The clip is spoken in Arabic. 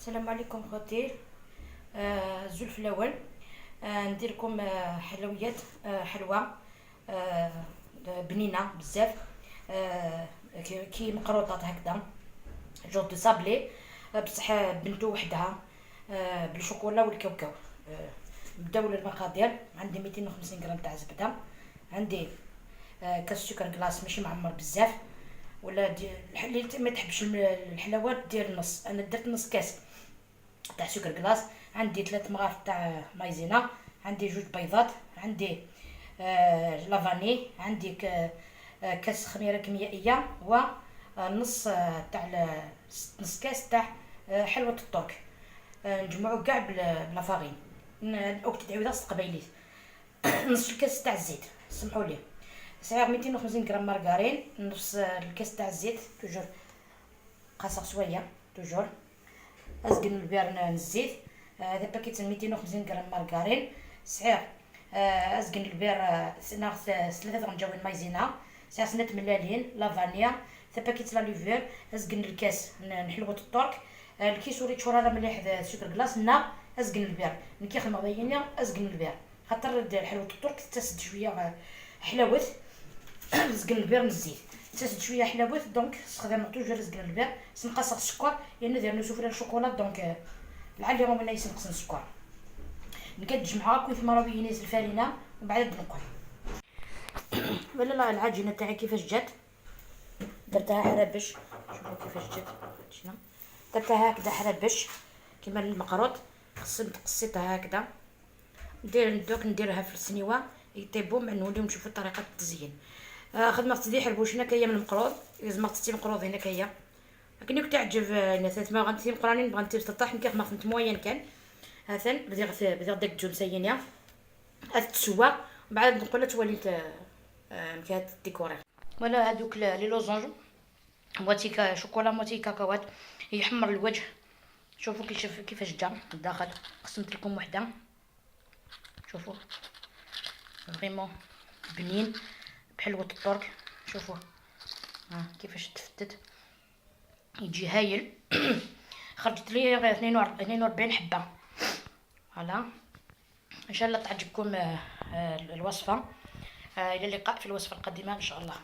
السلام عليكم خوتي. الزلف الاول. ندير لكم حلويات حلوه، آه بنينه بزاف، كي مقروطات هكذا، جو دو صابلي، بصح بنتو وحدها، بالشوكولا والكاوكاو. نبداو المقادير. عندي 250 غرام تاع زبده، عندي كاس سكر كلاص ماشي معمر بزاف، ولا اللي ما تحبش الحلاوه دير نص. انا درت نص كاس تاع سكر كلاص. عندي 3 مغارف تاع مايزينا، عندي 2 بيضات، عندي لافاني، عندي كاس خميره كيميائيه، ونص تاع نص كاس تاع حلوه الترك. نجمعو كاع بلا فارين. الوقت تعويضه قبيليت. نص الكاس تاع الزيت، سمحوا لي. سعر 250 غرام مارغرين، نص الكاس تاع الزيت، توجور قاصر شويه توجور. ازقن البير الزيت، هذا باكيت 250 غرام مارغرين. سعر ازقن البير ناخذ 3 رنجاوين مايزينا، سعر سنة ملالين لافانيا، هذا باكيت لا ليفير. ازقن الكاس نحلوة الترك، الكيس وريت شورا راه مليح سكر كلاص. ازقن البير نكي خدمه ضينيا، ازقن البير خاطر حلوة الترك تسد شويه حلاوت. زقن البير من الزيت تسد شويه حلاوت، دونك استخدم توجور زقن البير. سنقص السكر يعني ندير سوفري الشوكولا، دونك العلي راهو منا ينقص السكر. نكدج معاك كيف ما راهي ينيس الفارينه ومن بعد نقول ولا العجينه تاعي كيفاش جات. درتها حربش، شوفوا كيفاش جات. شنو درتها هكذا حربش كيما المقروط. قصيتها هكذا، نديرها في السنيوه يطيبوا، من نوليو نشوفوا طريقه التزيين. خدمه تزيح البوش هنا كايا من المقروض، لازم تستي مقروض هنا كايا. لكن يك تعجب الناس ما غنتي مقرانين بغنتي تطيح نكيخ ما خدمت موين كان هاثن بدي داك جون سينيا تسوى، ومن بعد نقول لها تولي مكات ديكوري. ولا هذوك لي لوزونج موتي شوكولا موتي كاكاوات يحمر الوجه. شوفوا كيفاش جا الداخل. قسمت لكم وحده، شوفوا فريمون بنين بحلوة الترك. شوفوا كيفاش تفتت، يجي هايل. خرجت لي غير 42 حبه. فوالا ان شاء الله تعجبكم الوصفه. الى اللقاء في الوصفه القادمه ان شاء الله.